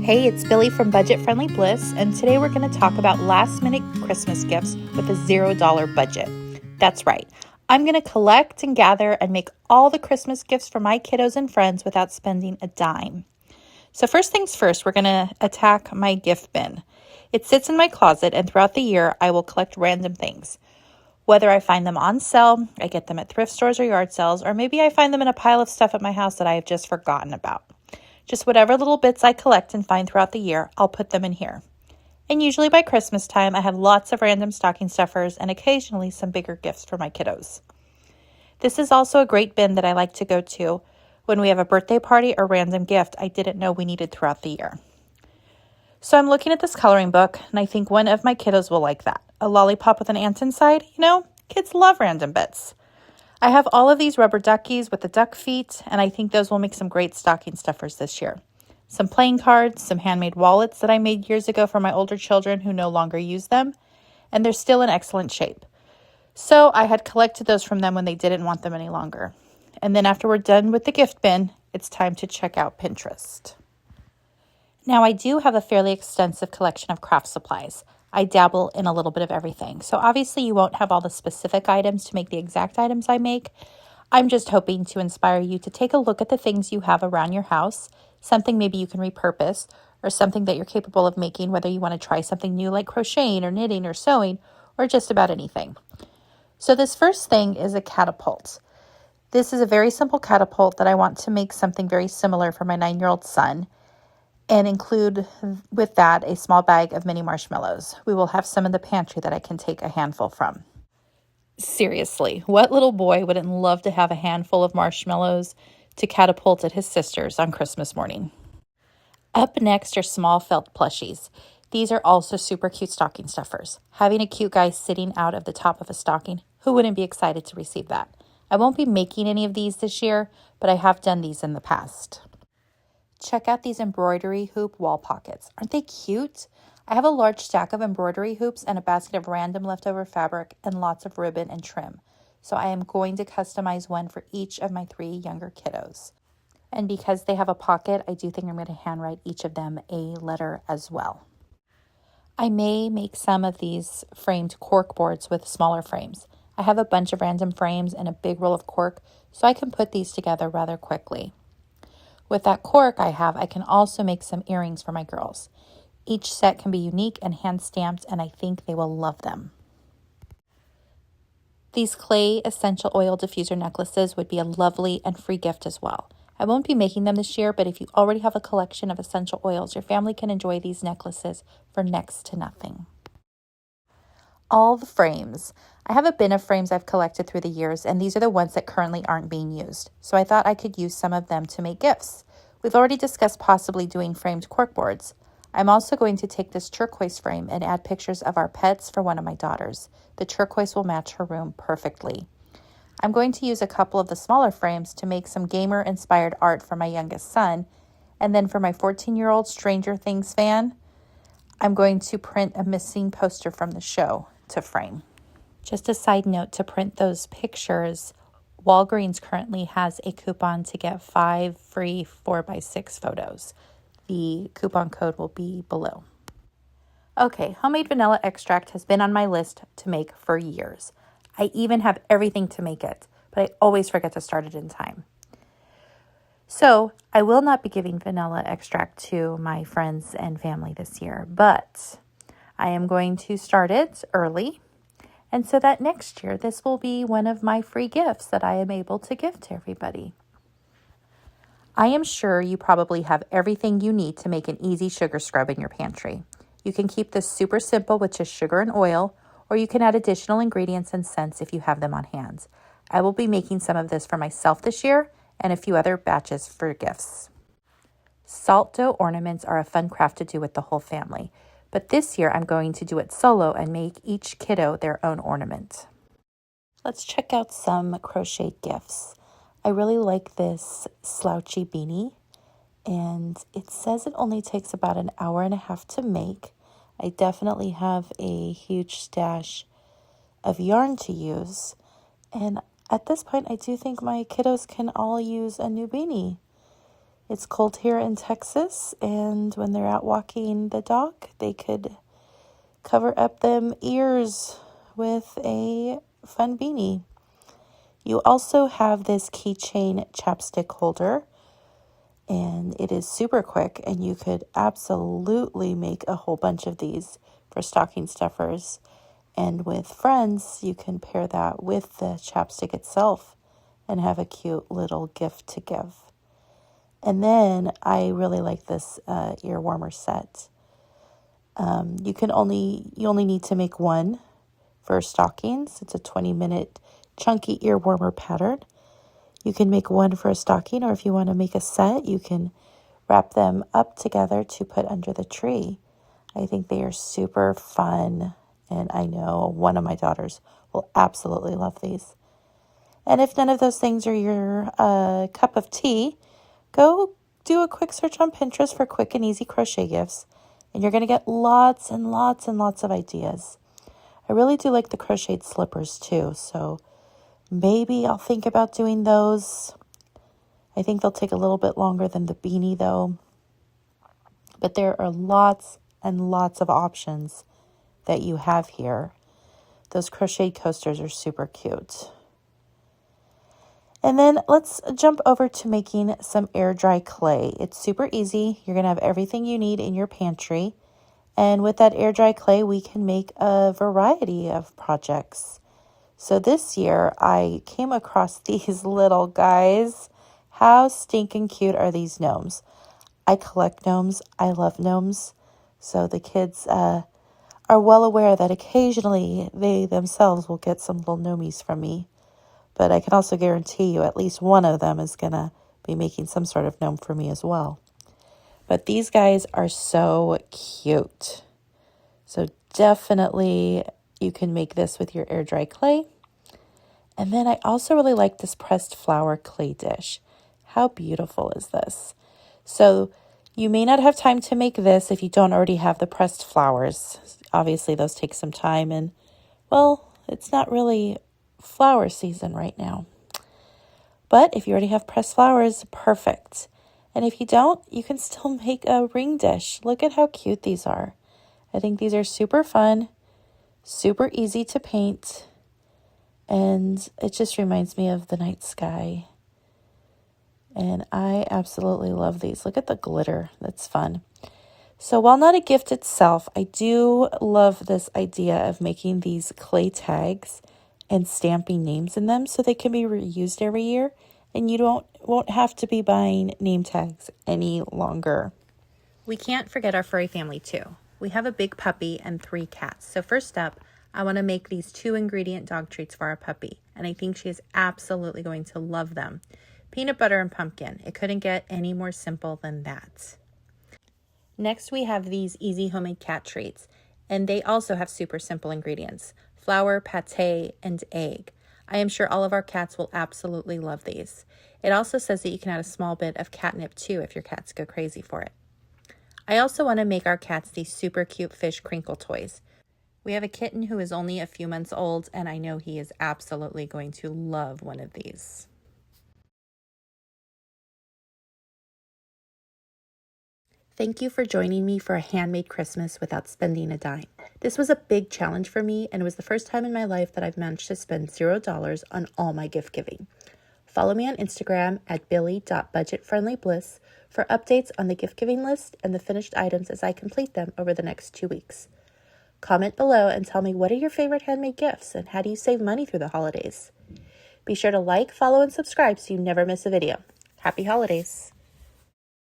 Hey, it's Billie from Budget Friendly Bliss, and today we're going to talk about last minute Christmas gifts with a $0 budget. That's right. I'm going to collect and gather and make all the Christmas gifts for my kiddos and friends without spending a dime. So first things first, we're going to attack my gift bin. It sits in my closet, and throughout the year, I will collect random things. Whether I find them on sale, I get them at thrift stores or yard sales, or maybe I find them in a pile of stuff at my house that I have just forgotten about. Just whatever little bits I collect and find throughout the year, I'll put them in here. And usually by Christmas time, I have lots of random stocking stuffers and occasionally some bigger gifts for my kiddos. This is also a great bin that I like to go to when we have a birthday party or random gift I didn't know we needed throughout the year. So I'm looking at this coloring book, and I think one of my kiddos will like that. A lollipop with an ant inside, kids love random bits. I have all of these rubber duckies with the duck feet, and I think those will make some great stocking stuffers this year. Some playing cards, some handmade wallets that I made years ago for my older children who no longer use them, and they're still in excellent shape. So I had collected those from them when they didn't want them any longer. And then after we're done with the gift bin, it's time to check out Pinterest. Now I do have a fairly extensive collection of craft supplies. I dabble in a little bit of everything. So obviously you won't have all the specific items to make the exact items I make. I'm just hoping to inspire you to take a look at the things you have around your house, something maybe you can repurpose, or something that you're capable of making, whether you want to try something new like crocheting or knitting or sewing, or just about anything. So this first thing is a catapult. This is a very simple catapult that I want to make something very similar for my 9-year-old son, and include with that a small bag of mini marshmallows. We will have some in the pantry that I can take a handful from. Seriously, what little boy wouldn't love to have a handful of marshmallows to catapult at his sister's on Christmas morning? Up next are small felt plushies. These are also super cute stocking stuffers. Having a cute guy sitting out of the top of a stocking, who wouldn't be excited to receive that? I won't be making any of these this year, but I have done these in the past. Check out these embroidery hoop wall pockets. Aren't they cute? I have a large stack of embroidery hoops and a basket of random leftover fabric and lots of ribbon and trim. So I am going to customize one for each of my 3 younger kiddos. And because they have a pocket, I do think I'm going to handwrite each of them a letter as well. I may make some of these framed cork boards with smaller frames. I have a bunch of random frames and a big roll of cork, so I can put these together rather quickly. With that cork I can also make some earrings for my girls. Each set can be unique and hand stamped, and I think they will love them. These clay essential oil diffuser necklaces would be a lovely and free gift as well. I won't be making them this year, but if you already have a collection of essential oils, your family can enjoy these necklaces for next to nothing. All the frames. I have a bin of frames I've collected through the years, and these are the ones that currently aren't being used. So I thought I could use some of them to make gifts. We've already discussed possibly doing framed cork boards. I'm also going to take this turquoise frame and add pictures of our pets for one of my daughters. The turquoise will match her room perfectly. I'm going to use a couple of the smaller frames to make some gamer-inspired art for my youngest son, and then for my 14-year-old Stranger Things fan, I'm going to print a missing poster from the show to frame. Just a side note, to print those pictures, Walgreens currently has a coupon to get 5 free 4x6 photos. The coupon code will be below. Okay, homemade vanilla extract has been on my list to make for years. I even have everything to make it, but I always forget to start it in time. So I will not be giving vanilla extract to my friends and family this year, but I am going to start it early. And so that next year, this will be one of my free gifts that I am able to give to everybody. I am sure you probably have everything you need to make an easy sugar scrub in your pantry. You can keep this super simple with just sugar and oil, or you can add additional ingredients and scents if you have them on hand. I will be making some of this for myself this year and a few other batches for gifts. Salt dough ornaments are a fun craft to do with the whole family. But this year, I'm going to do it solo and make each kiddo their own ornament. Let's check out some crochet gifts. I really like this slouchy beanie, and it says it only takes about an hour and a half to make. I definitely have a huge stash of yarn to use, and at this point, I do think my kiddos can all use a new beanie. It's cold here in Texas, and when they're out walking the dog, they could cover up them ears with a fun beanie. You also have this keychain chapstick holder, and it is super quick, and you could absolutely make a whole bunch of these for stocking stuffers. And with friends, you can pair that with the chapstick itself and have a cute little gift to give. And then I really like this ear warmer set. You only need to make one for stockings. It's a 20-minute chunky ear warmer pattern. You can make one for a stocking, or if you want to make a set, you can wrap them up together to put under the tree. I think they are super fun, and I know one of my daughters will absolutely love these. And if none of those things are your cup of tea, go do a quick search on Pinterest for quick and easy crochet gifts, and you're going to get lots and lots and lots of ideas. I really do like the crocheted slippers too, so maybe I'll think about doing those. I think they'll take a little bit longer than the beanie though. But there are lots and lots of options that you have here. Those crocheted coasters are super cute. And then let's jump over to making some air dry clay. It's super easy. You're going to have everything you need in your pantry. And with that air dry clay, we can make a variety of projects. So this year, I came across these little guys. How stinking cute are these gnomes? I collect gnomes. I love gnomes. So the kids are well aware that occasionally they themselves will get some little gnomies from me. But I can also guarantee you at least one of them is going to be making some sort of gnome for me as well. But these guys are so cute. So definitely you can make this with your air dry clay. And then I also really like this pressed flower clay dish. How beautiful is this? So you may not have time to make this if you don't already have the pressed flowers. Obviously those take some time, and well, it's not really flower season right now. But if you already have pressed flowers, perfect. And if you don't, you can still make a ring dish. Look at how cute these are. I think these are super fun, super easy to paint, and it just reminds me of the night sky. And I absolutely love these. Look at the glitter. That's fun. So while not a gift itself, I do love this idea of making these clay tags and stamping names in them so they can be reused every year, and you won't have to be buying name tags any longer. We can't forget our furry family too. We have a big puppy and 3 cats. So first up, I want to make these 2-ingredient dog treats for our puppy, and I think she is absolutely going to love them. Peanut butter and pumpkin. It couldn't get any more simple than that. Next, we have these easy homemade cat treats, and they also have super simple ingredients: flour, pate, and egg. I am sure all of our cats will absolutely love these. It also says that you can add a small bit of catnip too if your cats go crazy for it. I also want to make our cats these super cute fish crinkle toys. We have a kitten who is only a few months old, and I know he is absolutely going to love one of these. Thank you for joining me for a handmade Christmas without spending a dime. This was a big challenge for me, and it was the first time in my life that I've managed to spend $0 on all my gift giving. Follow me on Instagram at billie.budgetfriendlybliss for updates on the gift giving list and the finished items as I complete them over the next 2 weeks. Comment below and tell me, what are your favorite handmade gifts and how do you save money through the holidays? Be sure to like, follow, and subscribe so you never miss a video. Happy holidays!